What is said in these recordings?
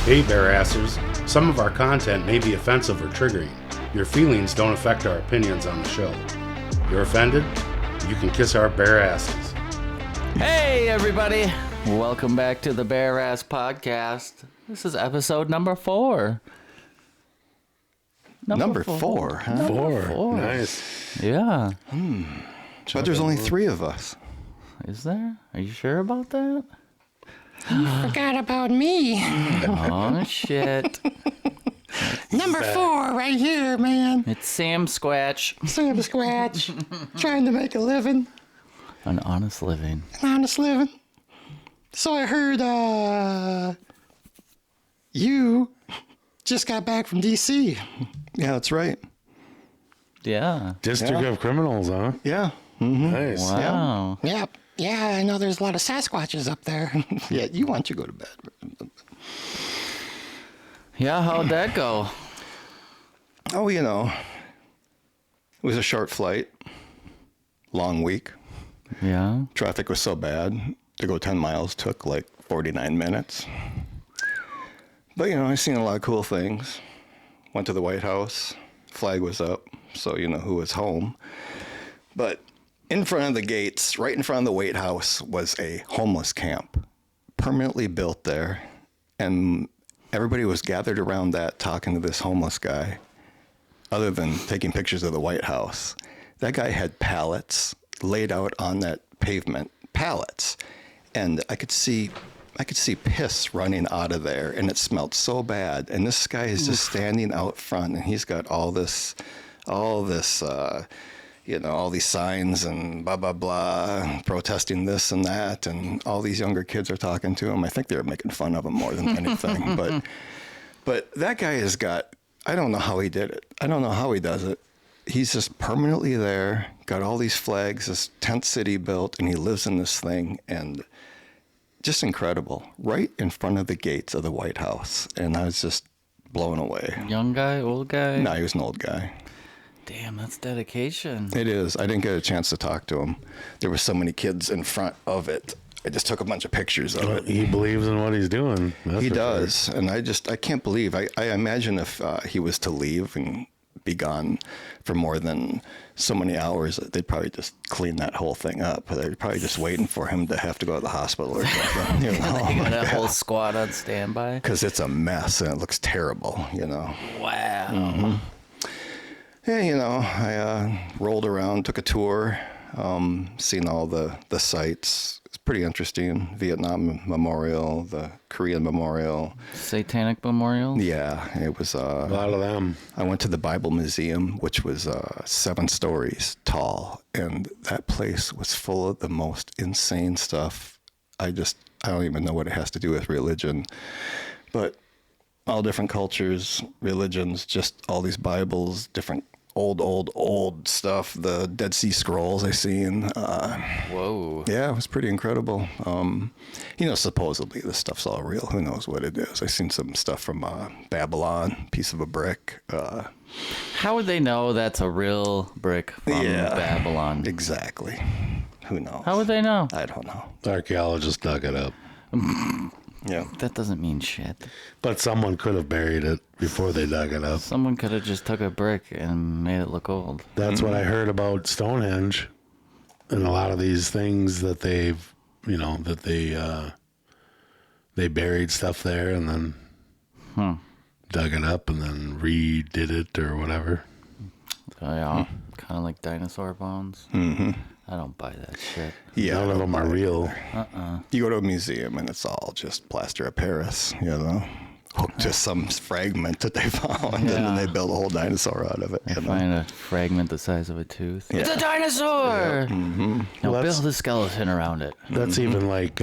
Hey Bearassers, some of our content may be offensive or triggering. Your feelings don't affect our opinions on the show. You're offended? You can kiss our bare asses. Hey everybody! Welcome back to the Bear Ass Podcast. This is episode number 4. Number four, huh? Four. Nice. Yeah. But there's only 3 of us. Is there? Are you sure about that? Forgot about me. Oh shit. Number 4 right here, man. It's Sam Squatch. Sam Squatch. Trying to make a living. An honest living. An honest living. So I heard you just got back from D.C. Yeah, that's right. Yeah. District of Criminals, huh? Yeah. Nice. Wow. Yep. Yeah, I know there's a lot of Sasquatches up there. Yeah, you want to go to bed. Yeah, how'd that go? Oh, you know, it was a short flight, long week. Yeah. Traffic was so bad, to go 10 miles took like 49 minutes. But, you know, I seen a lot of cool things. Went to the White House, flag was up, so you know who was home. But in front of the gates, right in front of the White House, was a homeless camp, permanently built there. And everybody was gathered around that talking to this homeless guy, other than taking pictures of the White House. That guy had pallets laid out on that pavement, pallets. And I could see piss running out of there, and it smelled so bad. And this guy is just standing out front, and he's got all this, you know, all these signs and blah, blah, blah, protesting this and that. And all these younger kids are talking to him. I think they were making fun of him more than anything. But that guy has got, I don't know how he did it. I don't know how he does it. He's just permanently there, got all these flags, this tent city built, and he lives in this thing. And just incredible, right in front of the gates of the White House. And I was just blown away. Young guy, old guy? No, he was an old guy. Damn, that's dedication. It is. I didn't get a chance to talk to him. There were so many kids in front of it. I just took a bunch of pictures of it. He believes in what he's doing. That's He for does. And I can't believe, I imagine if he was to leave and be gone for more than so many hours, they'd probably just clean that whole thing up. They're probably just waiting for him to have to go to the hospital or something. You know? You got a whole squad on standby? Because it's a mess and it looks terrible, you know. Wow. Yeah, you know, I rolled around, took a tour, seen all the sites. It's pretty interesting. Vietnam Memorial, the Korean Memorial. Satanic Memorial? Yeah, it was. A lot of them. I went to the Bible Museum, which was 7 stories tall, and that place was full of the most insane stuff. I don't even know what it has to do with religion, but all different cultures, religions, just all these Bibles, different old stuff, the Dead Sea Scrolls I seen. Whoa. Yeah, it was pretty incredible. You know, supposedly this stuff's all real. Who knows what it is? I seen some stuff from Babylon, piece of a brick. How would they know that's a real brick from Babylon? Exactly. Who knows? How would they know? I don't know. The archaeologists dug it up. Yeah. That doesn't mean shit. But someone could have buried it before they dug it up. Someone could have just took a brick and made it look old. That's what I heard about Stonehenge and a lot of these things that they've, you know, that they buried stuff there and then dug it up and then redid it or whatever. Oh, yeah. Kind of like dinosaur bones. Mm-hmm. I don't buy that shit. Yeah. None of them are real. You go to a museum and it's all just plaster of Paris, you know, hooked to some fragment that they found, and then they build a whole dinosaur out of it. I You know? find a fragment the size of a tooth. Yeah. It's a dinosaur! Now Well, build a skeleton around it. That's even like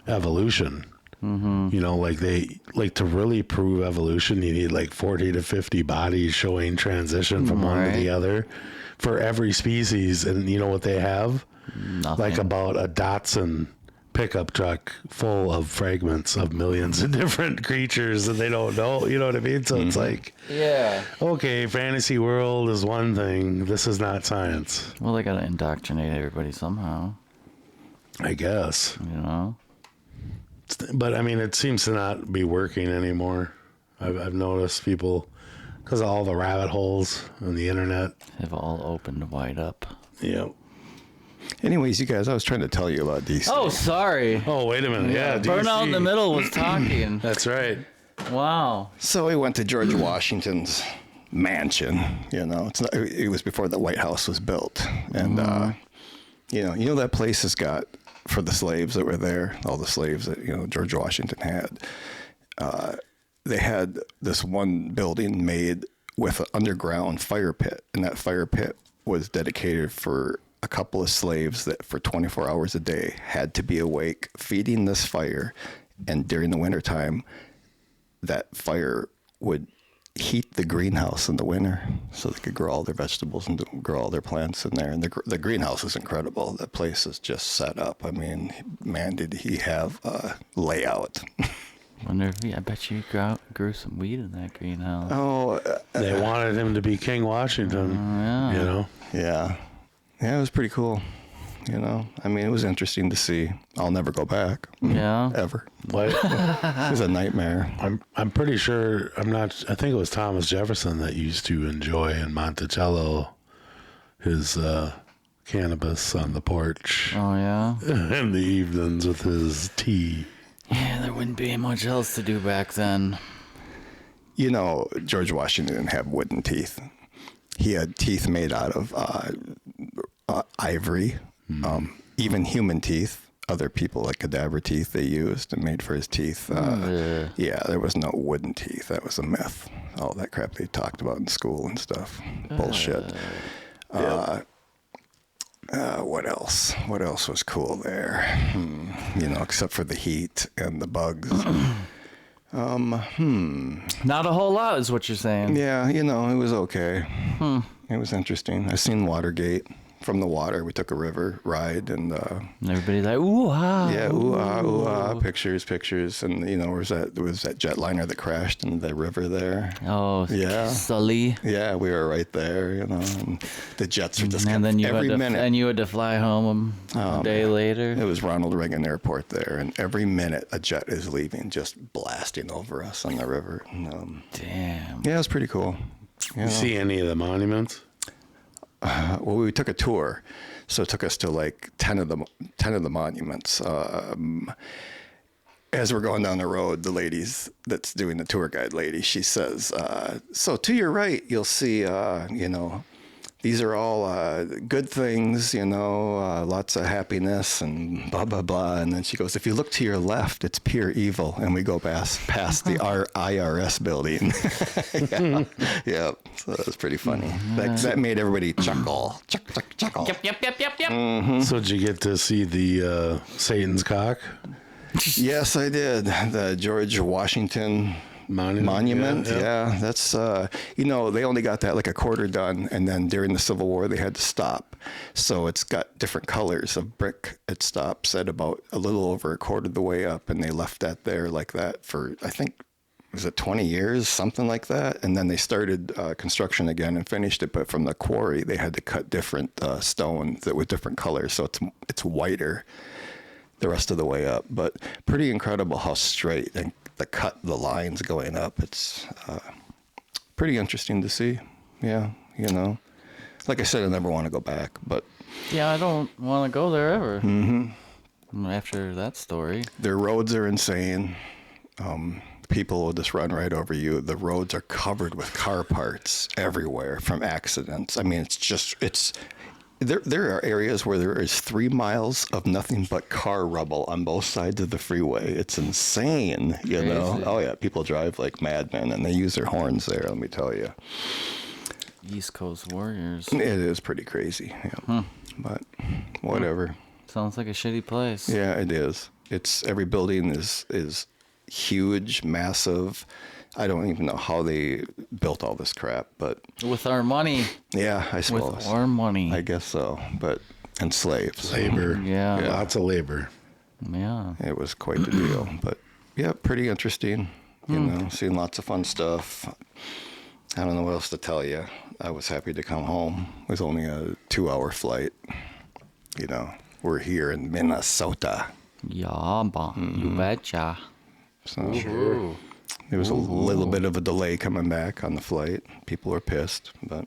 evolution. You know, like to really prove evolution, you need like 40 to 50 bodies showing transition from one to the other for every species. And you know what they have? Nothing. Like about a Datsun pickup truck full of fragments of millions of different creatures that they don't know. You know what I mean? So it's like, yeah. okay, fantasy world is one thing. This is not science, Well, they gotta indoctrinate everybody somehow. I guess. You know. But I mean, it seems to not be working anymore. I've noticed people, because of all the rabbit holes on the internet. Have all opened wide up. Yep. Anyways, you guys, I was trying to tell you about DC. Oh, sorry. Oh, wait a minute. Yeah, Burnout in the DC. middle was talking. That's right. Wow. So we went to George Washington's mansion. You know, it was before the White House was built, and you know that place has got, for the slaves that were there, all the slaves that George Washington had. They had this one building made with an underground fire pit, and that fire pit was dedicated for a couple of slaves that for 24 hours a day had to be awake feeding this fire, and during the wintertime, that fire would heat the greenhouse in the winter so they could grow all their vegetables and grow all their plants in there. And the greenhouse is incredible. The place is just set up. I mean, man, did he have a layout. Wonder if I bet you grew some weed in that greenhouse. Oh, They wanted him to be King Washington. yeah. You know. yeah. Yeah, it was pretty cool. I mean, it was interesting to see. I'll never go back. Yeah. Ever. What? It was a nightmare. I'm pretty sure. I think it was Thomas Jefferson that used to enjoy in Monticello his cannabis on the porch Oh, yeah? in the evenings with his tea. Yeah, there wouldn't be much else to do back then. George Washington didn't have wooden teeth. He had teeth made out of ivory, even human teeth. Other people, like cadaver teeth, they used and made for his teeth. Yeah, there was no wooden teeth. That was a myth. All that crap they talked about in school and stuff. Bullshit. What else? What else was cool there? Except for the heat and the bugs. Not a whole lot is what you're saying. Yeah, it was okay. It was interesting. I seen Watergate from the water. We took a river ride, and And everybody's like, ooh, ah. yeah, ooh ah, pictures, and there was that jetliner that crashed in the river there. Oh, Yeah. Sully. Yeah, we were right there, and the jets were just And then every minute. and you had to fly home a day later. It was Ronald Reagan Airport there, and every minute a jet is leaving, just blasting over us on the river. And, Damn. yeah, it was pretty cool. You see any of the monuments? Well, we took a tour, so it took us to like 10 of the monuments. As we're going down the road, the ladies that's doing the tour guide lady, she says, so to your right, you'll see, these are all good things, lots of happiness and blah, blah, blah. And then she goes, if you look to your left, it's pure evil. And we go past the IRS building. Yeah. So that was pretty funny. That made everybody chuckle. Chuckle. Yep. So did you get to see the Satan's cock Yes, I did. The George Washington monument. Yeah, that's they only got that like a quarter done, and then during the Civil War they had to stop. So it's got different colors of brick. It stops at about a little over a quarter of the way up, and they left that there like that for, I think, was it 20 years, something like that? And then they started construction again and finished it. But from the quarry, they had to cut different stones that with different colors, so it's whiter the rest of the way up. But pretty incredible how straight and the lines going up. It's pretty interesting to see. Yeah, like I said, I never want to go back, but Yeah, I don't want to go there ever. After that story. their roads are insane. People will just run right over you. The roads are covered with car parts everywhere from accidents. I mean, there are areas where there is 3 miles of nothing but car rubble on both sides of the freeway. It's insane, you know? Crazy. Oh, yeah. People drive like madmen, and they use their horns there, let me tell you. East Coast Warriors. It is pretty crazy, yeah. But whatever. Sounds like a shitty place. Yeah, it is. Every building is huge, massive. I don't even know how they built all this crap, but With our money. yeah, I suppose. With our money. I guess so. And slaves. Labor. Yeah. Lots of labor. Yeah. It was quite the deal. But yeah, pretty interesting. Seeing lots of fun stuff. I don't know what else to tell you. I was happy to come home. It was only a 2-hour flight. We're here in Minnesota. Yeah, you betcha. So there was a little bit of a delay coming back on the flight. People were pissed, but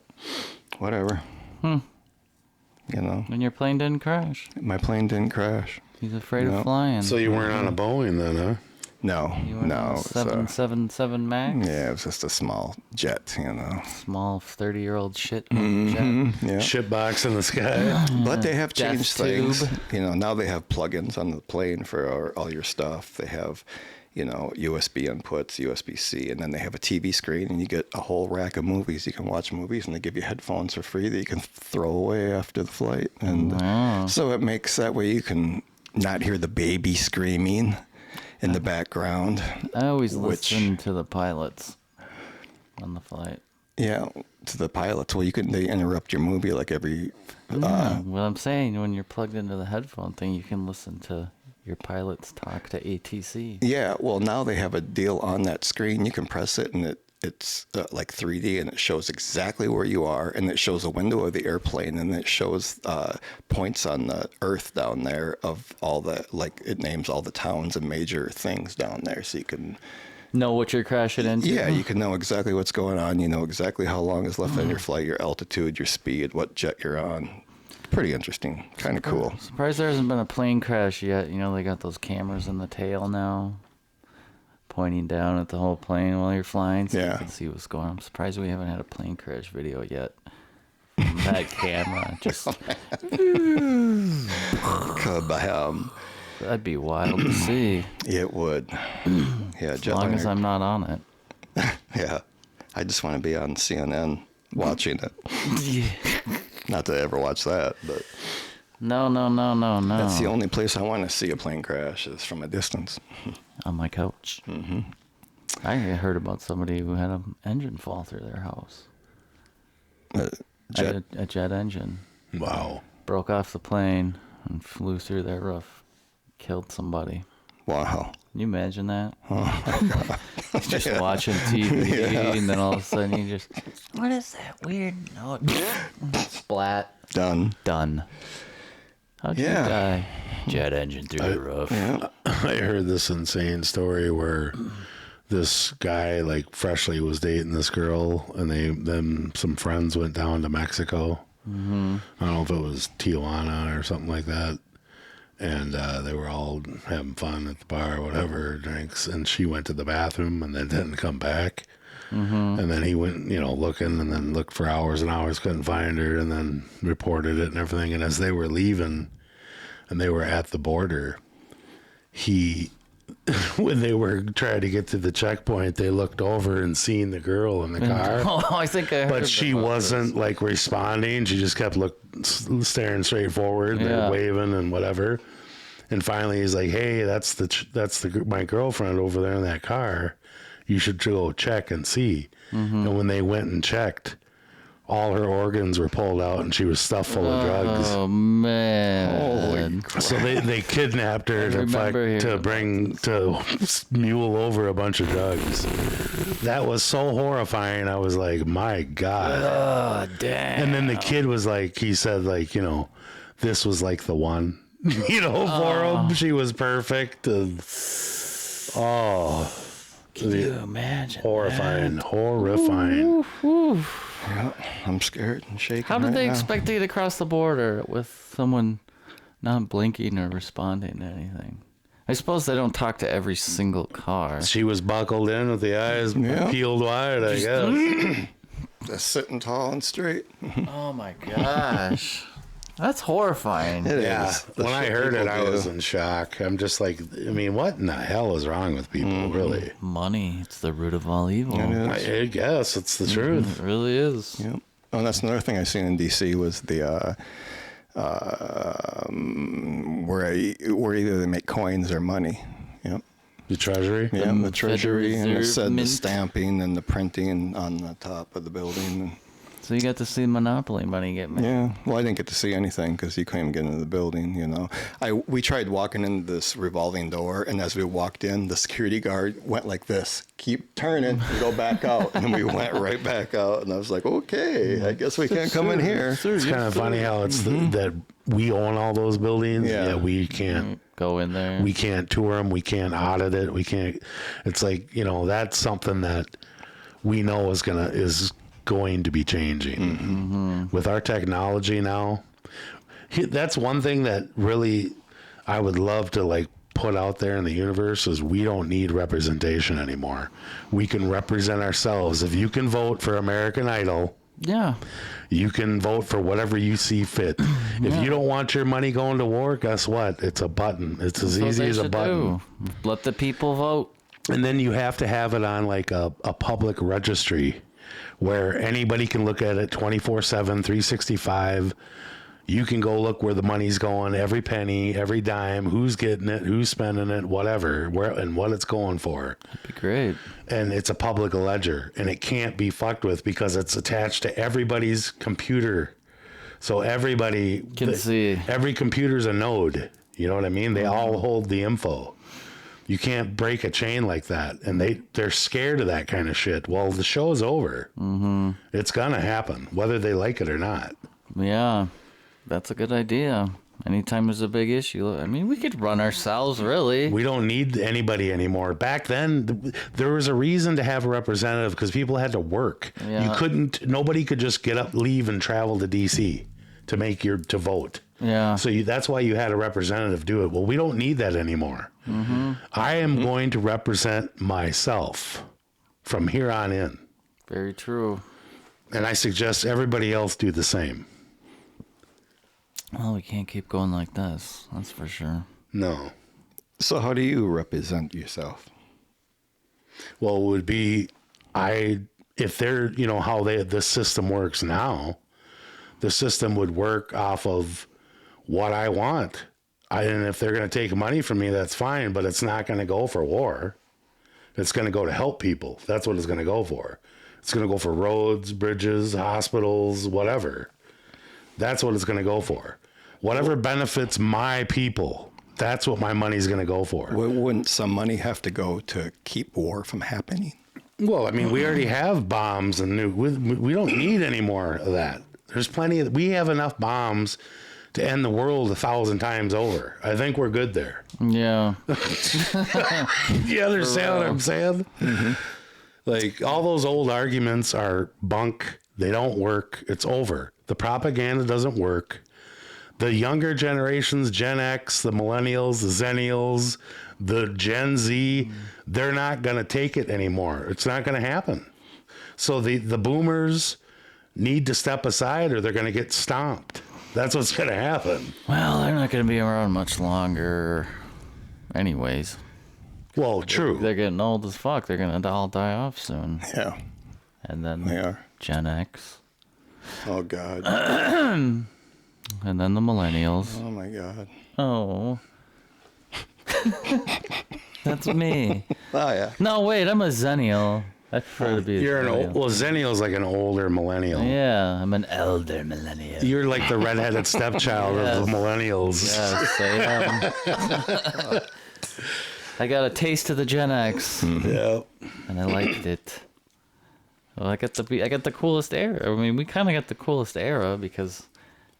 whatever. You know, And your plane didn't crash. my plane didn't crash. He's afraid No. of flying. So you weren't on a Boeing then, huh? No, you were on no. a It's 777 Max? yeah, it was just a small jet, you know. Small 30-year-old shit jet. Yeah. Shitbox in the sky. But they have Death changed things. tube. You know, now they have plugins on the plane for all your stuff. They have, you know, USB inputs, USB-C, and then they have a TV screen, and you get a whole rack of movies. You can watch movies, and they give you headphones for free that you can throw away after the flight. And so it makes that way you can not hear the baby screaming in the background. I always Which- listen to the pilots on the flight. Yeah, to the pilots. Well, they interrupt your movie like every. What I'm saying, when you're plugged into the headphone thing, you can listen to your pilots talk to ATC. Yeah, well, now they have a deal on that screen. You can press it, and it's like 3D, and it shows exactly where you are, and it shows a window of the airplane, and it shows points on the Earth down there of all the, like, it names all the towns and major things down there, so you can. Know what you're crashing into? Yeah, you can know exactly what's going on. You know exactly how long is left on your flight, your altitude, your speed, what jet you're on. Pretty interesting. Kind of cool. Surprised there hasn't been a plane crash yet. You know, they got those cameras in the tail now, pointing down at the whole plane while you're flying, so Yeah. you can see what's going on. I'm surprised we haven't had a plane crash video yet. From that camera, just Kabam. that'd be wild to see. It would. Yeah, As long as I'm not on it. Yeah. I just want to be on CNN watching it. Not to ever watch that, but No. that's the only place I want to see a plane crash is from a distance. On my couch. Mm-hmm. I heard about somebody who had an engine fall through their house. Jet. A jet engine Wow. broke off the plane and flew through their roof, killed somebody. Wow. Can you imagine that? Just watching TV, and then all of a sudden you just, what is that weird note? Splat. Done. Done. How'd you Yeah. die? Jet engine through the roof. Yeah. I heard this insane story where this guy like freshly was dating this girl, and then some friends went down to Mexico. Mm-hmm. I don't know if it was Tijuana or something like that, and they were all having fun at the bar or whatever, drinks, and she went to the bathroom and then didn't come back. Mm-hmm. And then he went, looking, and then looked for hours and hours, couldn't find her, and then reported it and everything. And as they were leaving and they were at the border, when they were trying to get to the checkpoint, they looked over and seen the girl in the car. Oh, I think I heard But she about wasn't like responding. She just kept staring straight forward, and Yeah. waving and whatever. And finally, he's like, "Hey, that's my girlfriend over there in that car. You should go check and see." Mm-hmm. And when they went and checked, all her organs were pulled out, and she was stuffed full of drugs. Oh, man. So they kidnapped her to mule over a bunch of drugs. That was so horrifying. I was like, my God. Oh, damn. And then the kid was like, he said, like, this was like the one, for him. She was perfect. And, Can you imagine? horrifying. Horrifying. Yeah. I'm scared and shaking. How did right they now. expect to get across the border with someone not blinking or responding to anything? I suppose they don't talk to every single car. She was buckled in with the eyes Yeah. peeled wide, I guess. Just sitting tall and straight? Oh my gosh. That's horrifying. It Yeah, is. The when I shit heard it, people I do. was in shock. I'm just like, what in the hell is wrong with people, really? Money, it's the root of all evil. It is. I guess it's the truth. It really is. Yep. Oh, and that's another thing I seen in DC was the where either they make coins or money. Yep. The Treasury? Yeah, the Federal Treasury, and it Reserve said the Mint. stamping and the printing on the top of the building. So you got to see Monopoly money get made. Yeah, well, I didn't get to see anything because you couldn't even get into the building. We tried walking into this revolving door, and as we walked in, the security guard went like this: "Keep turning, and go back out." And we went right back out, and I was like, "Okay, I guess we can't come in here." It's kind of funny how it's that we own all those buildings, Yeah. yet we can't go in there. We can't tour them. We can't audit it. We can't. It's like, that's something that we know is going to be changing with our technology now. That's one thing that really I would love to like put out there in the universe is we don't need representation anymore. We can represent ourselves. If you can vote for American Idol, Yeah. you can vote for whatever you see fit. If you don't want your money going to war, guess what? It's a button. It's as That's what easy they as a should button. do. Let the people vote. And then you have to have it on like a public registry where anybody can look at it 24/7, 365. You can go look where the money's going, every penny, every dime, who's getting it, who's spending it, whatever, where and what it's going for. That'd be great. And it's a public ledger, and it can't be fucked with because it's attached to everybody's computer. So everybody Can see. Every computer's a node. You know what I mean? They all hold the info. You can't break a chain like that, and they're scared of that kind of shit. Well, the show's over. Mm-hmm. It's gonna happen, whether they like it or not. Yeah. That's a good idea. Anytime there's a big issue, I mean, we could run ourselves, really. We don't need anybody anymore. Back then, there was a reason to have a representative because people had to work. Yeah. Nobody could just get up, leave, and travel to D.C. to vote. Yeah. So that's why you had a representative do it. Well, we don't need that anymore. Mm-hmm. I am going to represent myself from here on in. Very true. And I suggest everybody else do the same. Well, we can't keep going like this. That's for sure. No. So how do you represent yourself? Well, it would be, if they're, how this system works now, the system would work off of what I want. And if they're going to take money from me, that's fine, but it's not going to go for war. It's going to go to help people. That's what it's going to go for. It's going to go for roads, bridges, hospitals, whatever. That's what it's going to go for. Whatever benefits my people, that's what my money's going to go for. Wouldn't some money have to go to keep war from happening? Well, I mean, we already have bombs and we don't need any more of that. There's plenty we have enough bombs to end the world 1,000 times over. I think we're good there. Yeah. You understand what I'm saying? Mm-hmm. Like, all those old arguments are bunk. They don't work. It's over. The propaganda doesn't work. The younger generations, Gen X, the millennials, the zennials, the Gen Z, they're not going to take it anymore. It's not going to happen. So the boomers need to step aside or they're going to get stomped. That's what's going to happen. Well, they're not going to be around much longer anyways. Well, true. They're getting old as fuck. They're going to all die off soon. Yeah, And then they are. Gen X. Oh, God. And then the millennials. Oh, my God. Oh. That's me. Oh, yeah. No, wait, I'm a zennial. I prefer to be a You're zennial. Zennial's like an older millennial. Yeah, I'm an elder millennial. You're like the redheaded stepchild of the millennials. Yes, I am. I got a taste of the Gen X, Yeah. and I liked it. Well, I got the coolest era. I mean, we kind of got the coolest era because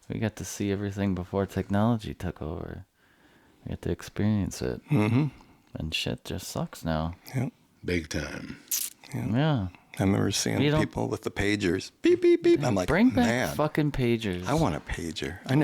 we got to see everything before technology took over. We got to experience it. Mm-hmm. And shit just sucks now. Yep. Big time. Yeah. I remember seeing You don't- people with the pagers. Beep, beep, beep. I'm like, Bring back man, fucking pagers. I want a pager. I've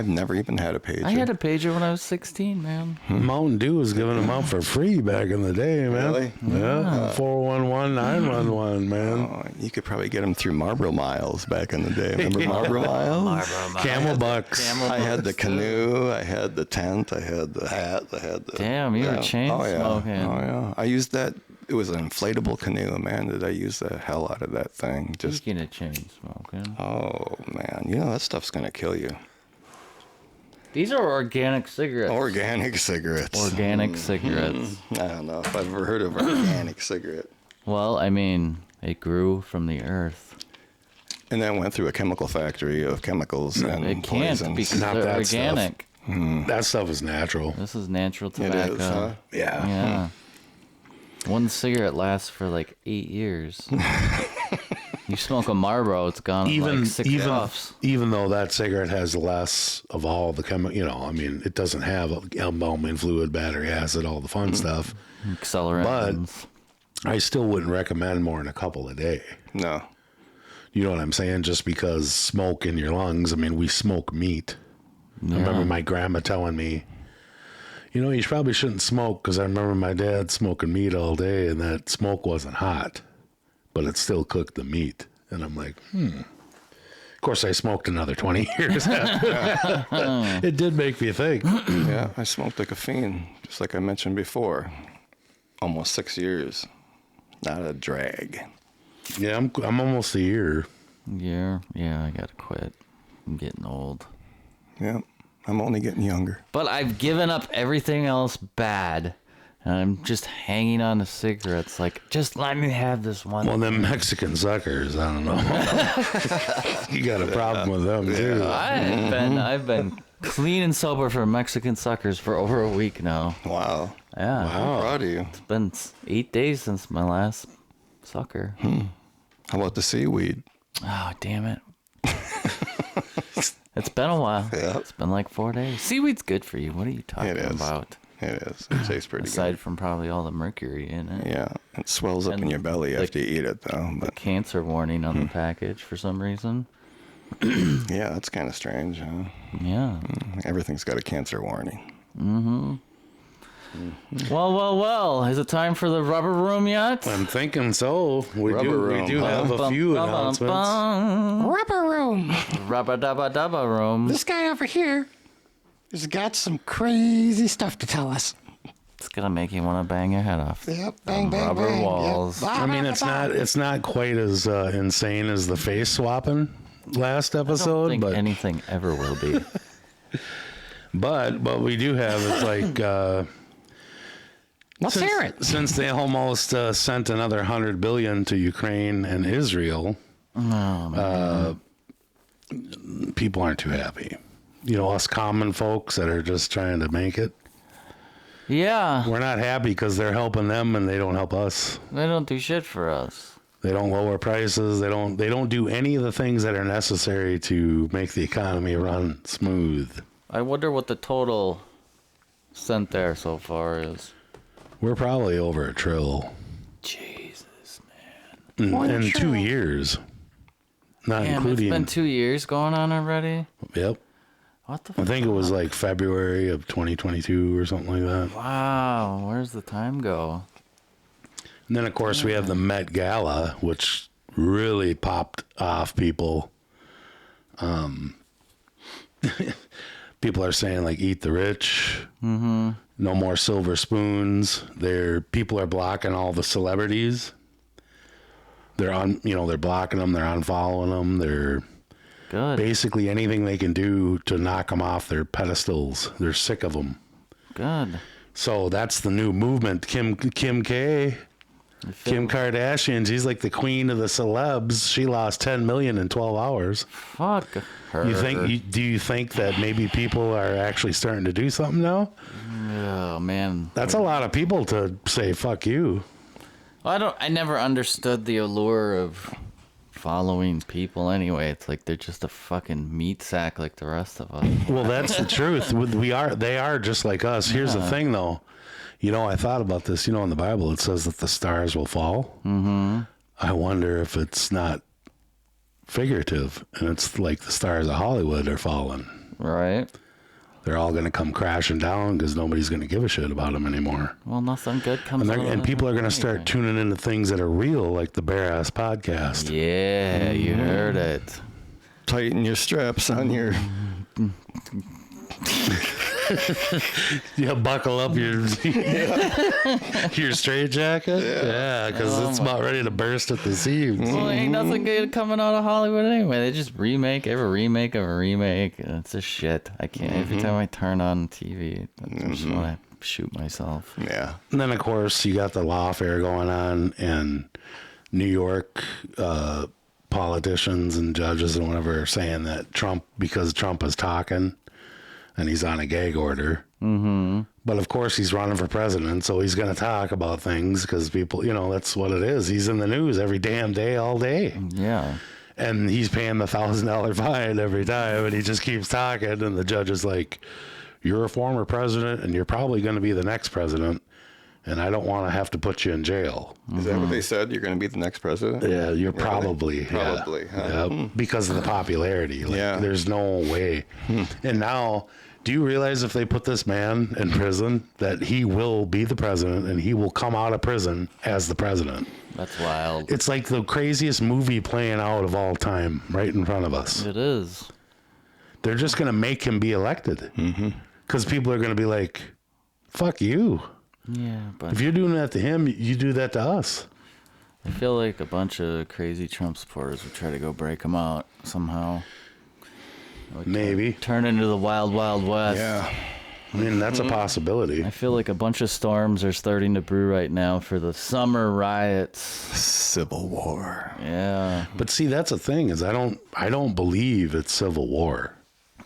never even had a pager. I had a pager when I was 16, man. Mountain Dew was giving them out for free back in the day, man. Really? Yeah. 411, 911, man. Oh, you could probably get them through Marlboro Miles back in the day. Remember Marlboro Miles? Camel Bucks. I had the canoe, I had the tent, I had the hat, I had the... Damn, you were chain oh, yeah. smoking. Oh, yeah. I used that. It was an inflatable canoe, man. Did I use the hell out of that thing? Just, Speaking of chain smoking. oh, man. You know, that stuff's going to kill you. These are organic cigarettes. Organic cigarettes. Organic cigarettes. I don't know if I've ever heard of organic cigarette. Well, I mean, it grew from the earth. And then went through a chemical factory of chemicals and It can't poisons. because Not they're that stuff. organic. That stuff is natural. This is natural It tobacco. is, huh? Yeah. Yeah. One cigarette lasts for like 8 years. You smoke a Marlboro, it's gone in like 6 puffs. Even though that cigarette has less of all the I mean, it doesn't have embalming fluid, battery acid, all the fun stuff. Accelerants. I still wouldn't recommend more than a couple a day. No. You know what I'm saying? Just because smoke in your lungs. I mean, we smoke meat. I remember my grandma telling me, you probably shouldn't smoke, because I remember my dad smoking meat all day, and that smoke wasn't hot, but it still cooked the meat. And I'm like, Of course, I smoked another 20 years after that. It did make me think. Yeah, I smoked like a fiend, just like I mentioned before. Almost 6 years. Not a drag. Yeah, I'm almost a year. Yeah, I gotta quit. I'm getting old. Yeah, I'm only getting younger. But I've given up everything else bad. And I'm just hanging on to cigarettes. Like, just let me have this one. Well, them Mexican suckers, I don't know. You got a problem with them, too. I've been clean and sober for Mexican suckers for over a week now. Wow. Yeah. I'm proud of you. It's been 8 days since my last sucker. How about the seaweed? Oh, damn it. It's been a while. Yeah. It's been like 4 days. Seaweed's good for you. What are you talking about? It is. It tastes pretty Aside from probably all the mercury in it. good. Yeah, it swells up And in your belly after you eat it, though. The But cancer warning on the package for some reason. yeah, that's kind of strange, huh? Yeah. Everything's got a cancer warning. Well. Is it time for the rubber room yet? I'm thinking so. We do have a few announcements. Rubber room. Rubber dubba dubba room. This guy over here has got some crazy stuff to tell us. It's gonna make you want to bang your head off. Yep, bang, bang, Rubber bang. walls. Yep. I mean, it's not quite as insane as the face swapping last I don't episode, think but anything ever will be. but we do have, it's like Let's hear it. since they almost sent another 100 billion to Ukraine and Israel, people aren't too happy. Us common folks that are just trying to make it. Yeah, We're not happy because they're helping them and they don't help us. they don't do shit for us. They don't lower prices. They don't do any of the things that are necessary to make the economy run smooth. I wonder what the total sent there so far is. We're probably over $1 trillion Jesus, man. in 2 years, not Damn, including. it's been 2 years going on already. Yep, What the? I think it was like February of 2022 or something like that. Wow, where's the time go? And then of course we have the Met Gala, which really popped off people. People are saying like eat the rich. Mm-hmm. No more silver spoons. People are blocking all the celebrities. They're blocking them. They're unfollowing them. They're Good. basically anything they can do to knock them off their pedestals. They're sick of them. Good. So that's the new movement. Kim K. Kim Kardashian, she's like the queen of the celebs. She lost 10 million in 12 hours. Fuck her. Do you think that maybe people are actually starting to do something now? Oh man. That's a lot of people to say fuck you. I never understood the allure of following people anyway. It's like they're just a fucking meat sack like the rest of us. Well, that's the truth. They are just like us. Here's the thing though. I thought about this. In the Bible it says that the stars will fall. Mm-hmm. I wonder if it's not figurative and it's like the stars of Hollywood are falling. Right? They're all going to come crashing down because nobody's going to give a shit about them anymore. Well, nothing good comes out of And people are going to it start anyway. tuning into things that are real, like the Bare Ass Podcast. Yeah, you heard it. Tighten your straps on your... Yeah, buckle up your your straight jacket. Yeah, because it's about ready to burst at the seams. Well, ain't nothing good coming out of Hollywood anyway. They just remake every remake of a remake. It's just shit. I can't. Every time I turn on TV, I just want to shoot myself. Yeah. And then, of course, you got the lawfare going on in New York. Politicians and judges and whatever are saying that because Trump is talking and he's on a gag order, But of course, he's running for president, so he's going to talk about things because people, that's what it is. He's in the news every damn day, all day. Yeah. And he's paying the $1,000 fine every time, and he just keeps talking. And the judge is like, "You're a former president, and you're probably going to be the next president, and I don't want to have to put you in jail." Is that what they said? You're going to be the next president? Yeah, you're Really? probably. Probably, huh? Yeah, because of the popularity. Like, Yeah. There's no way. And now, do you realize if they put this man in prison, that he will be the president and he will come out of prison as the president? That's wild. It's like the craziest movie playing out of all time right in front of us. It is. They're just going to make him be elected. Because people are going to be like, fuck you. Yeah, but If you're doing that to him, you do that to us. I feel like a bunch of crazy Trump supporters would try to go break him out somehow. It would Maybe. turn into the wild, wild west. Yeah. I mean, that's a possibility. I feel like a bunch of storms are starting to brew right now for the summer riots. Civil War. Yeah. But see, that's the thing is I don't believe it's civil war.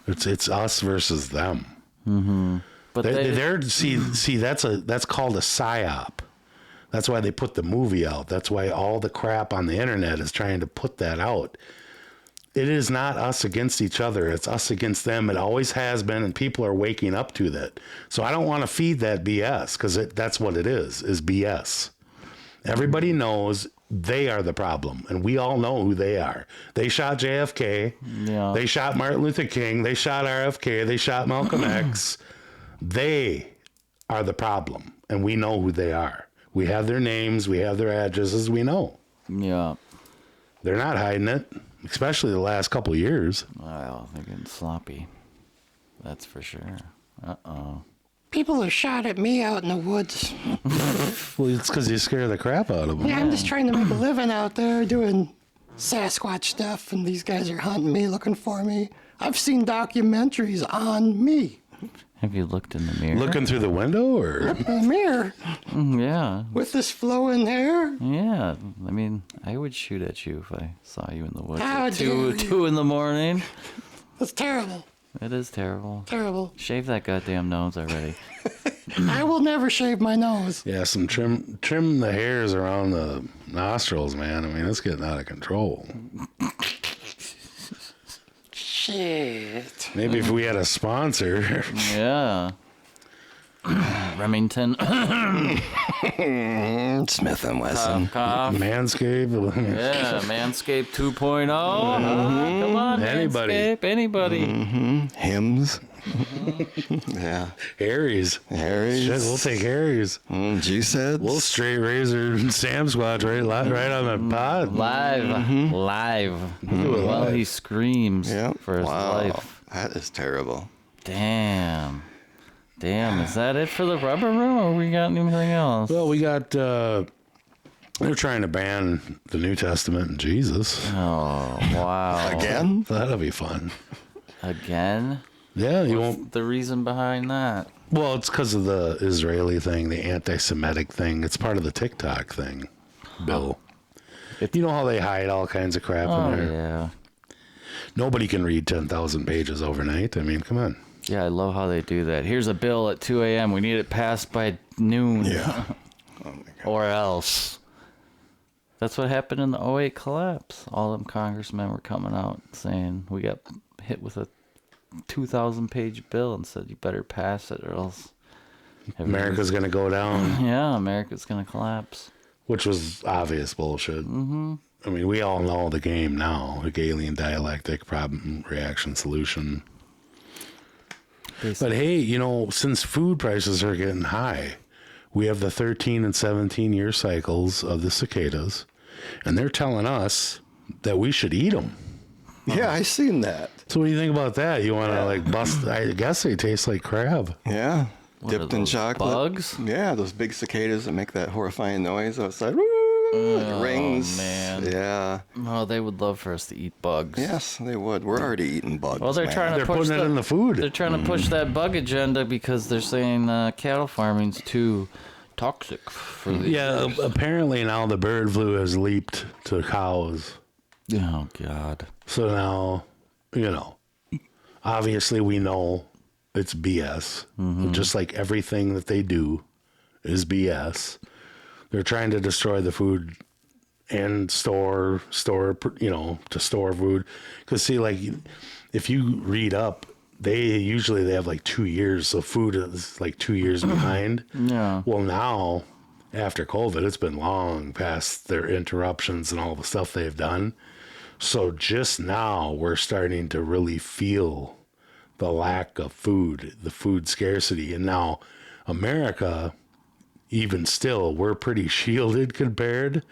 It's us versus them. But They're that's called a psyop. That's why they put the movie out. That's why all the crap on the internet is trying to put that out. It is not us against each other. It's us against them. It always has been, and people are waking up to that. So I don't want to feed that BS because that's what it is BS. Everybody knows they are the problem, and we all know who they are. They shot JFK. Yeah. They shot Martin Luther King. They shot RFK. They shot Malcolm X. They are the problem, and we know who they are. We have their names. We have their addresses. We know. Yeah. They're not hiding it, especially the last couple of years. Wow, they're getting sloppy. That's for sure. Uh-oh. People have shot at me out in the woods. Well, it's because you scare the crap out of them. Yeah, I'm just trying to make a living out there doing Sasquatch stuff, and these guys are hunting me, looking for me. I've seen documentaries on me. Have you looked in the mirror? Looking through the window, or In the mirror Yeah. with this flowing hair. Yeah. I mean, I would shoot at you if I saw you in the woods How at dare 2 you. in the morning. That's terrible. It is terrible. Terrible. Shave that goddamn nose already. I will never shave my nose. yeah, some trim the hairs around the nostrils, man. I mean, it's getting out of control. Shit. Maybe if we had a sponsor. Yeah. Remington. Smith and Wesson. Cough. Manscaped. Yeah, Manscaped 2.0. Come on, Anybody. Manscaped. Anybody. Hymns. Yeah. Harry's. Harry's. Shit, we'll take Harry's. G-Seds. We'll straight razor Sam Squatch right on the pod. Live. While he screams Yep. for his Wow. life. That is terrible. Damn, is that it for the rubber room, or we got anything else? Well, we got. They're trying to ban the New Testament and Jesus. Oh, wow. Again? That'll be fun. Again? Yeah, you won't. The reason behind that? Well, it's because of the Israeli thing, the anti-Semitic thing. It's part of the TikTok thing, Bill. You know how they hide all kinds of crap Oh, in there. yeah. Nobody can read 10,000 pages overnight. I mean, come on. Yeah, I love how they do that. Here's a bill at 2 a.m. We need it passed by noon. Yeah. Oh, my God. Or else. That's what happened in the 08 collapse. All them congressmen were coming out saying we got hit with a 2,000-page bill and said you better pass it or else America's going to go down, Yeah, America's gonna collapse. which was obvious bullshit. Mm-hmm. I mean, we all know the game now. Hegelian dialectic, problem, reaction, solution. But hey, since food prices are getting high, we have the 13 and 17 year cycles of the cicadas, and they're telling us that we should eat them. Yeah, I seen that. So what do you think about that? You want to bust? I guess they taste like crab. Yeah. What are Dipped in those, chocolate. bugs? Yeah, those big cicadas that make that horrifying noise outside. Like rings. man. Yeah. Oh, they would love for us to eat bugs. Yes, they would. We're already eating bugs. Well, they're man. trying to They're push putting it in the food. They're trying to push that bug agenda because they're saying cattle farming's too toxic for the. Yeah, apparently now the bird flu has leaped to cows. Oh God. So now, obviously we know it's BS. Just like everything that they do is BS. They're trying to destroy the food and store, to store food. Because see, like, if you read up, they have like 2 years. So food is like 2 years behind. Yeah. Well, now, after COVID, it's been long past their interruptions and all the stuff they've done. So just now we're starting to really feel the lack of food, the food scarcity. And now America, even still, we're pretty shielded compared.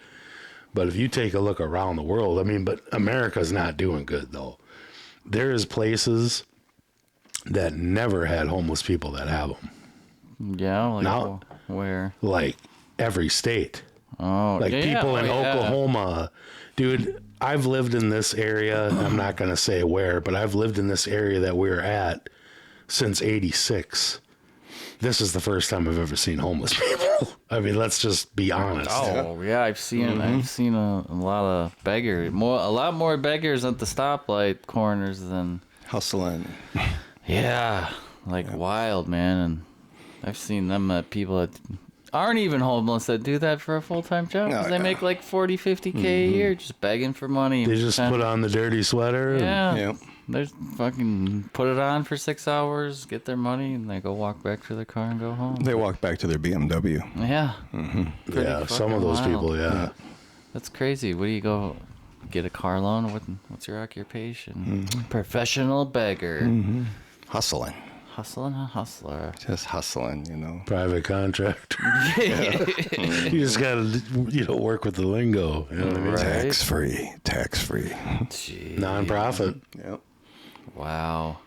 But if you take a look around the world, I mean, but America's not doing good though. There is places that never had homeless people that have them. Yeah, like Now- where? Like every state. Oh, Like yeah, people in yeah. Oklahoma. Dude, I've lived in this area. I'm not going to say where, but I've lived in this area that we're at since 86. This is the first time I've ever seen homeless people. I mean, let's just be honest. Oh yeah, I've seen a lot of beggars, a lot more beggars at the stoplight corners than Hustling. wild, man. And I've seen them people that aren't even homeless that do that for a full-time job 'cause Oh, they yeah. make like 40-50K a year just begging for money. They just put on the dirty sweater. and- Yeah. Yep. They fucking put it on for 6 hours, get their money, and they go walk back to their car and go home. They walk back to their BMW. Yeah. Pretty Yeah, some fucking of those wild. people, yeah. That's crazy. What do you go get a car loan? What's your occupation? Professional beggar. Hustling. Hustling a hustler. Just hustling, you know. Private contractor. You just got to, work with the lingo. You know what I mean? Right. Tax-free. Tax-free. Jeez. Non-profit. Yep. Wow.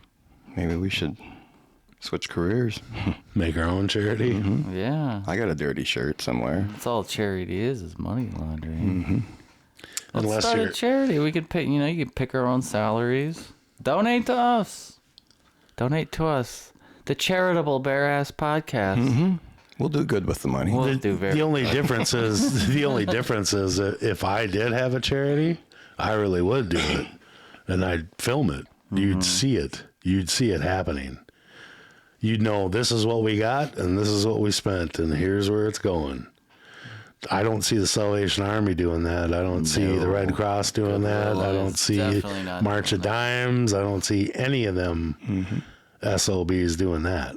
Maybe we should switch careers. Make our own charity. Yeah. I got a dirty shirt somewhere. That's all charity is money laundering. Let's Unless start a you're- charity. We could pick, you could pick our own salaries. Donate to us. Donate to us. The Charitable Bare Ass Podcast. We'll do good with the money. We'll do very The only difference is that if I did have a charity, I really would do it, and I'd film it. You'd see it. You'd see it happening. You'd know this is what we got and this is what we spent, and here's where it's going. I don't see the Salvation Army doing that. I don't see the Red Cross doing that. I don't is see definitely not March of Dimes. I don't see any of them SOBs doing that.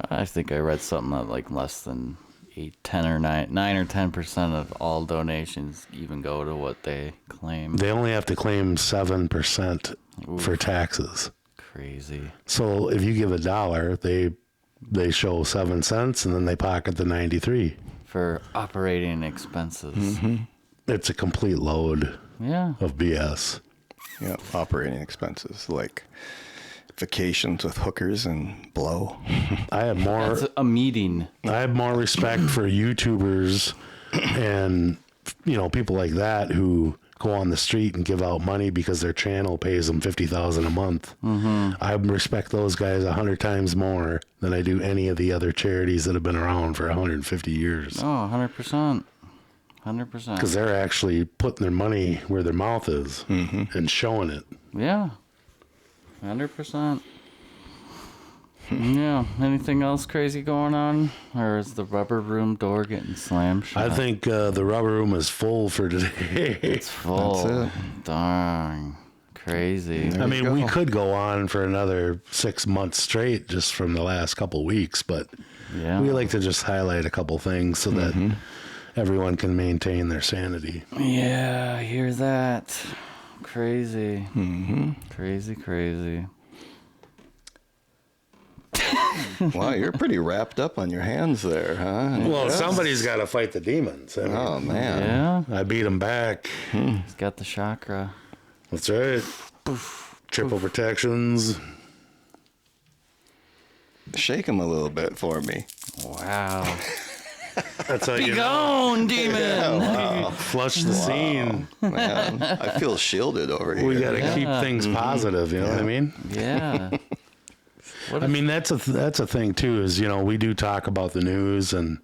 I think I read something that like less than 9 or 10% of all donations even go to what they claim. They only have to claim 7% for taxes. Crazy. So if you give $1, they show 7 cents and then they pocket the 93. For operating expenses. It's a complete load Yeah. of BS. Yep. Operating expenses like vacations with hookers and blow. I have That's a meeting. more respect for YouTubers and people like that who go on the street and give out money because their channel pays them $50,000 a month. I respect those guys 100 times more than I do any of the other charities that have been around for 150 years. Oh, 100%. 100%. Because they're actually putting their money where their mouth is and showing it. Yeah. 100%. Yeah. Anything else crazy going on? Or is the rubber room door getting slammed shut? I think the rubber room is full for today. it's full. That's Darn. Crazy. I mean, you we go. could go on for another 6 months straight just from the last couple weeks, but Yeah. we like to just highlight a couple things so that everyone can maintain their sanity. Yeah, I hear that. Crazy. Crazy. Wow, you're pretty wrapped up on your hands there, huh? Well, somebody's got to fight the demons. I mean, Oh, man. Yeah. I beat them back. He's got the chakra. That's right. Triple protections. Shake him a little bit for me. Wow. That's how Be you gone, demon. flush the scene. Man, I feel shielded over here. We got to keep things positive. You know what I mean? Yeah. I mean, that's a thing too. Is we do talk about the news and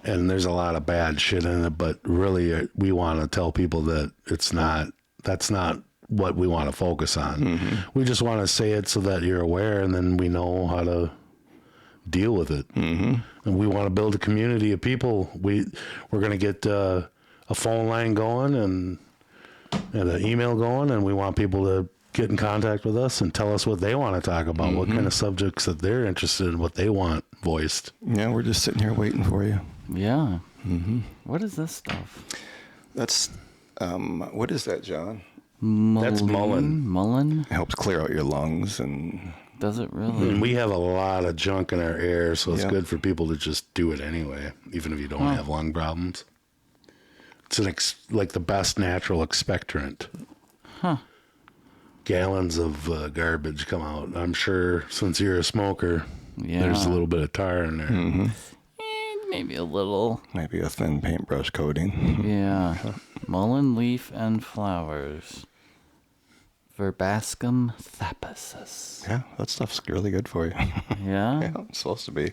there's a lot of bad shit in it, but really we want to tell people that that's not what we want to focus on. We just want to say it so that you're aware, and then we know how to deal with it. And we want to build a community of people. We're going to get a phone line going and an email going, and we want people to get in contact with us and tell us what they want to talk about, what kind of subjects that they're interested in, what they want voiced. Yeah, we're just sitting here waiting for you. Yeah. What is this stuff? That's, what is that, John? That's Mullen. Mullen? It helps clear out your lungs and Does it really? And we have a lot of junk in our air, so it's Yeah. good for people to just do it anyway, even if you don't have lung problems. It's like the best natural expectorant. Gallons of garbage come out. I'm sure since you're a smoker, there's a little bit of tar in there. Maybe a little. maybe a thin paintbrush coating. Yeah. Mullen leaf and flowers. Verbascum thapaceus. Yeah, that stuff's really good for you. Yeah? Yeah, it's supposed to be.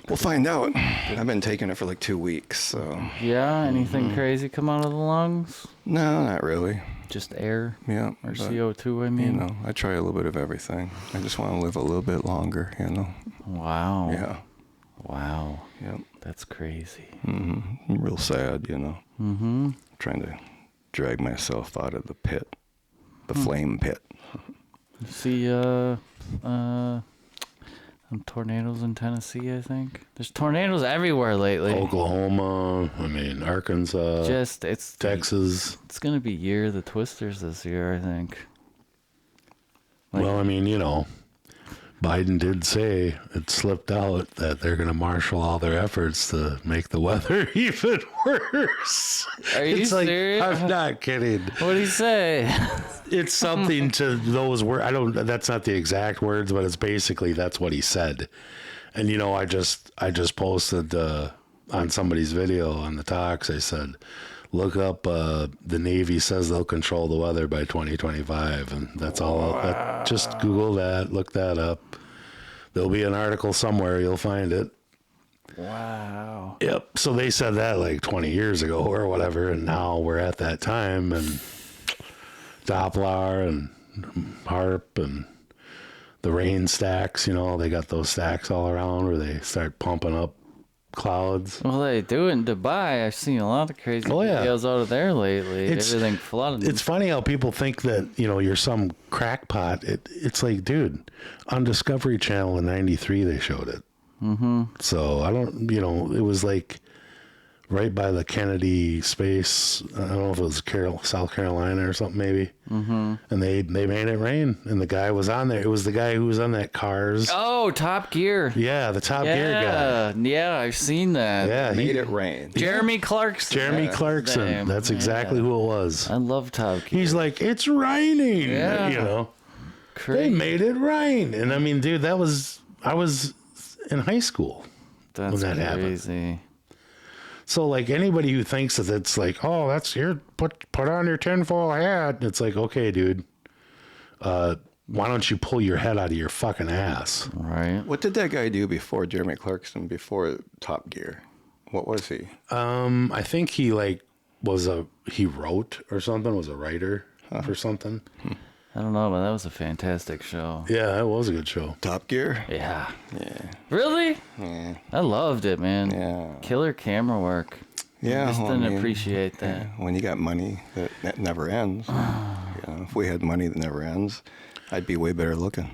We'll find out. I've been taking it for like 2 weeks, so. Yeah? Anything crazy come out of the lungs? No, not really. Just air? Yeah. Or but, CO2, I You mean? know, I try a little bit of everything. I just want to live a little bit longer, you know. Wow. Yeah. Wow. Yeah. That's crazy. I'm real sad, you know. Trying to drag myself out of the pit, the flame pit. You see, tornadoes in Tennessee, I think. There's tornadoes everywhere lately. Oklahoma, Arkansas, It's Texas. It's gonna be year of the Twisters this year, I think. Well, Biden did say it slipped out that they're going to marshal all their efforts to make the weather even worse. Are you serious? I'm not kidding. What'd he say? It's something to those words. That's not the exact words, but it's basically that's what he said. And I just posted on somebody's video on the talks. I said, look up the Navy says they'll control the weather by 2025, and that's all. Just Google that, look that up. There'll be an article somewhere, you'll find it. Wow. Yep. So they said that like 20 years ago or whatever, and now we're at that time, and Doppler and HARP and the rain stacks, they got those stacks all around where they start pumping up clouds. Well, they do it in Dubai. I've seen a lot of crazy videos out of there lately. Everything flooded. It's funny how people think that, you're some crackpot. It's like, dude, on Discovery Channel in 93, they showed it. So I don't, it was like right by the Kennedy space. I don't know if it was South Carolina or something maybe. And they made it rain, and the guy was on there. It was the guy who was on that Cars. Oh, Top Gear. Yeah, the Top Gear guy. Yeah, I've seen that. Yeah, Made it rain. Jeremy Clarkson. Jeremy Clarkson. Damn. That's exactly who it was. I love Top Gear. He's like, it's raining. Yeah. They made it rain. And dude, I was in high school That's when that happened. crazy. So like anybody who thinks that it's like, oh, that's put on your tinfoil hat. It's like, okay, dude, why don't you pull your head out of your fucking ass? Right. What did that guy do before Jeremy Clarkson, before Top Gear? What was he? I think he he wrote or something, was a writer for something. I don't know, but that was a fantastic show. Yeah, that was a good show. Top Gear? Yeah. Yeah. Really? Yeah. I loved it, man. Yeah. Killer camera work. Yeah. I just well, didn't appreciate that. Yeah, when you got money that never ends. If we had money that never ends, I'd be way better looking.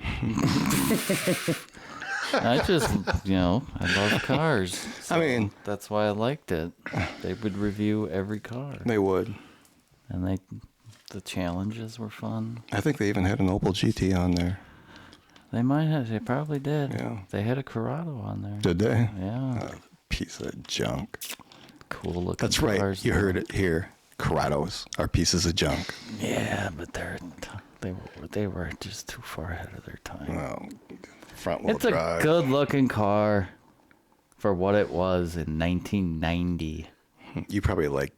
I just, I love cars. So that's why I liked it. They would review every car. They would. And the challenges were fun. I think they even had an Opel GT on there. They might have. They probably did. Yeah. They had a Corrado on there. Did they? Yeah. Piece of junk. Cool looking. That's right. cars, You though. heard it here. Corrados are pieces of junk. Yeah, but they were just too far ahead of their time. Well, front wheel It's drive. a good looking car for what it was in 1990. You probably like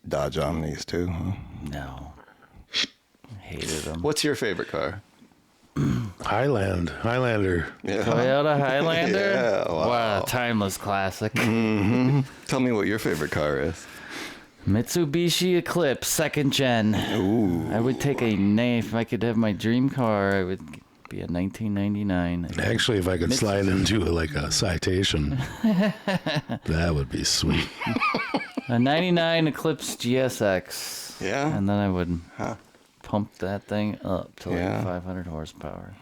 Dodge Omnis too, huh? No. I hated them. What's your favorite car? Highlander. Yeah. Toyota Highlander? Yeah, wow. Timeless classic. Tell me what your favorite car is. Mitsubishi Eclipse, 2nd gen. Ooh. I would take if I could have my dream car, I would be a 1999. Actually, if I could slide into like a Citation, that would be sweet. A 99 Eclipse GSX. Yeah? And then I would pump that thing up to like Yeah. 500 horsepower.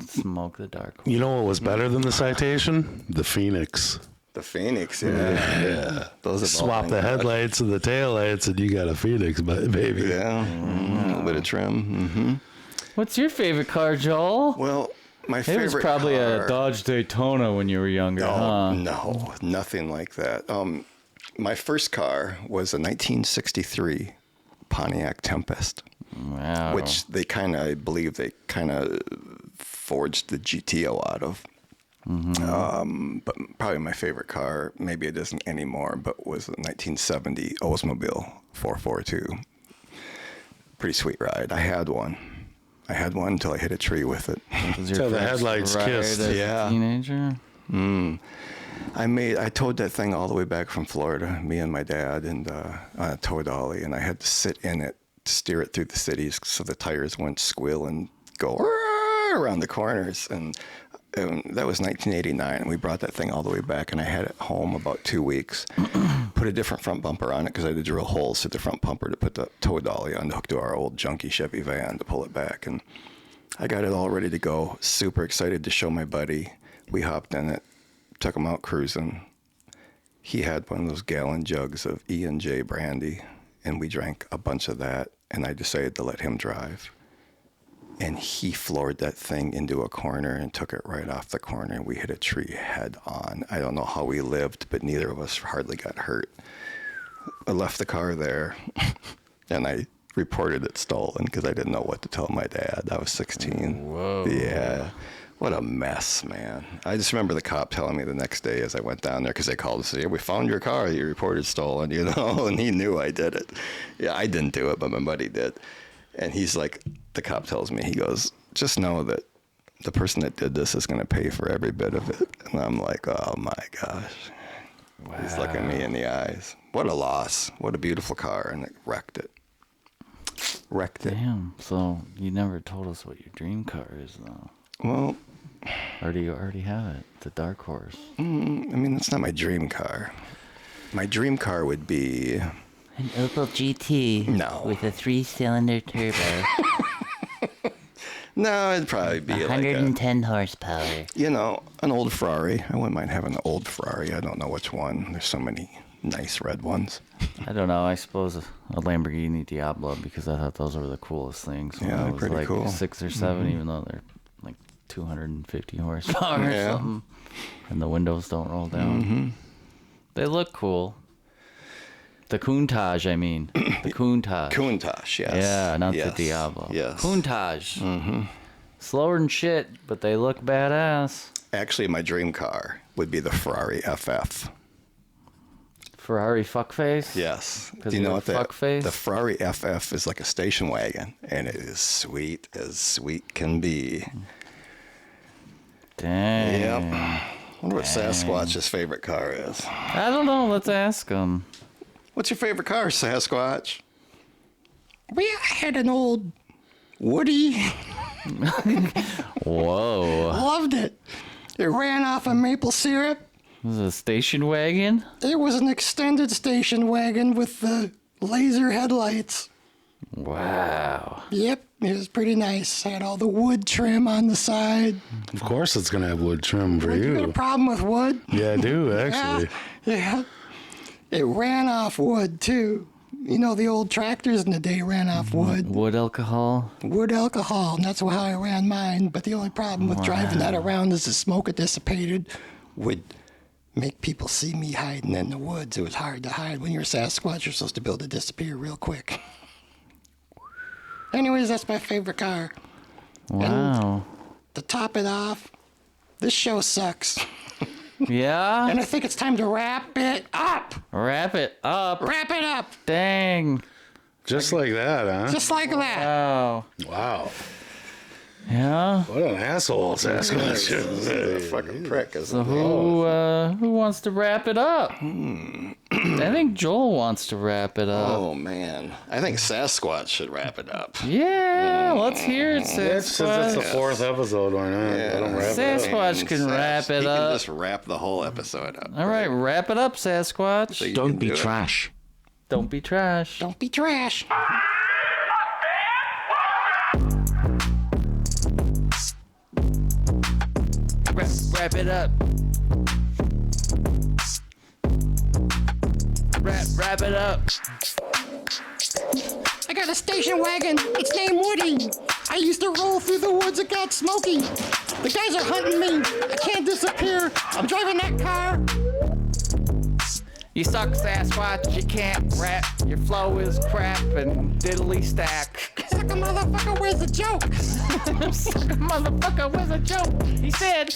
Smoke the dark horse. You know what was better than the Citation? The Phoenix. The Phoenix, yeah. Those have all Swap been the good. headlights and the taillights, and you got a Phoenix, baby. Yeah, a little bit of trim. What's your favorite car, Joel? Well, my It favorite was probably car, a Dodge Daytona when you were younger, huh? No, nothing like that. My first car was a 1963 Pontiac Tempest, Wow. which I believe they kind of forged the GTO out of. But probably my favorite car, maybe it isn't anymore, but was a 1970 Oldsmobile 442. Pretty sweet ride. I had one until I hit a tree with it. Was your Till the first headlights ride kissed. as a Yeah. teenager? I towed that thing all the way back from Florida, me and my dad, and on a tow dolly, and I had to sit in it, steer it through the cities so the tires wouldn't squeal and go around the corners. And that was 1989, and we brought that thing all the way back, and I had it home about 2 weeks. Put a different front bumper on it because I had to drill holes to the front bumper to put the tow dolly on to hook to our old junky Chevy van to pull it back. And I got it all ready to go. Super excited to show my buddy. We hopped in it, took him out cruising. He had one of those gallon jugs of E&J brandy, and we drank a bunch of that, and I decided to let him drive. And he floored that thing into a corner and took it right off the corner, and we hit a tree head on. I don't know how we lived, but neither of us hardly got hurt. I left the car there, and I reported it stolen because I didn't know what to tell my dad. I was 16. Whoa. Yeah. What a mess, man. I just remember the cop telling me the next day as I went down there, because they called and said, "Yeah, we found your car that you reported stolen," and he knew I did it. Yeah, I didn't do it, but my buddy did. And he's like, the cop tells me, he goes, "Just know that the person that did this is going to pay for every bit of it." And I'm like, oh my gosh. Wow. He's looking me in the eyes. What a loss. What a beautiful car. And it wrecked it. Wrecked it. Damn. So you never told us what your dream car is, though. Well, Or do you already have it? The Dark Horse. I mean, that's not my dream car. My dream car would be... An Opel GT No. with a 3-cylinder turbo, No, it'd probably be like 110 horsepower. an old Ferrari. I wouldn't mind having an old Ferrari. I don't know which one. There's so many nice red ones. I don't know. I suppose a Lamborghini Diablo, because I thought those were the coolest things when Yeah, I they're was pretty like cool. 6 or 7, even though they're like 250 horsepower Yeah. or something. And the windows don't roll down. They look cool. The Countach, I mean. The Countach. Countach, yes. Yeah, not Yes. the Diablo. Yes. Countach. Slower than shit, but they look badass. Actually, my dream car would be the Ferrari FF. Ferrari fuckface? Yes. 'Cause Do you you're know a what that? fuckface? The Ferrari FF is like a station wagon, and it is sweet as sweet can be. Dang. Yep. I wonder what Sasquatch's favorite car is. I don't know. Let's ask him. What's your favorite car, Sasquatch? We had an old Woody. Whoa. Loved it. It ran off of maple syrup. This is a station wagon? It was an extended station wagon with the laser headlights. Wow. Yep, it was pretty nice. Had all the wood trim on the side. Of course, it's gonna have wood trim for You got a you. problem with wood? Yeah, I do actually. Yeah. It ran off wood, too. You know, the old tractors in the day ran off wood. Wood alcohol? Wood alcohol, and that's how I ran mine. But the only problem with driving that around is the smoke it dissipated would make people see me hiding in the woods. It was hard to hide. When you're a Sasquatch, you're supposed to be able to disappear real quick. Anyways, that's my favorite car. Wow. To top it off, this show sucks. Yeah? And I think it's time to wrap it up. Wrap it up. Wrap it up. Dang. Just like that, huh? Just like that. Wow. Wow. Yeah. What an asshole, Sasquatch. He's a fucking prick, isn't So he? who wants to wrap it up? I think Joel wants to wrap it up. Oh, man. I think Sasquatch should wrap it up. Yeah, let's hear it, Since it's the Sasquatch. fourth episode, why not? Let him wrap it up. Sasquatch can wrap it He can up. just wrap the whole episode up. All right, wrap it up, Sasquatch. So you Don't can be do it. trash. Don't be trash. Don't be trash. Wrap it up. Wrap it up. I got a station wagon. It's named Woody. I used to roll through the woods. It got smoky. The guys are hunting me. I can't disappear. I'm driving that car. You suck, Sasquatch. You can't rap. Your flow is crap and diddly stack. Suck a motherfucker, where's the joke? Suck a motherfucker with a joke. He said,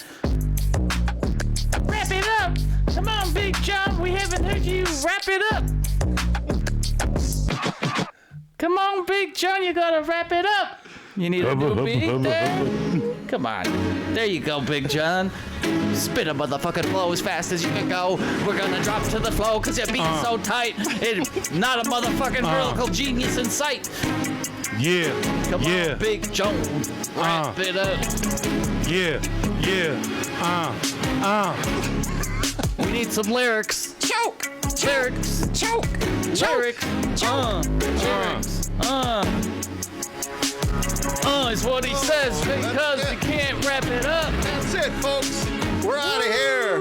wrap it up. Come on, Big John. We haven't heard you wrap it up. Come on, Big John. You gotta wrap it up. You need a new beat there? Come on. There you go, Big John. Spit a motherfucking flow as fast as you can go. We're gonna drop to the flow cause your beat's so tight. It's not a motherfucking lyrical genius in sight. Yeah, Come yeah, on, Big John. Wrap it up. yeah, We need some lyrics. Choke. Lyrics. Choke. Lyrics. Lyrics. Is what he says because he can't wrap it up. That's it, folks. We're out of here.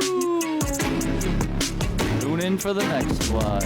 Tune in for the next one.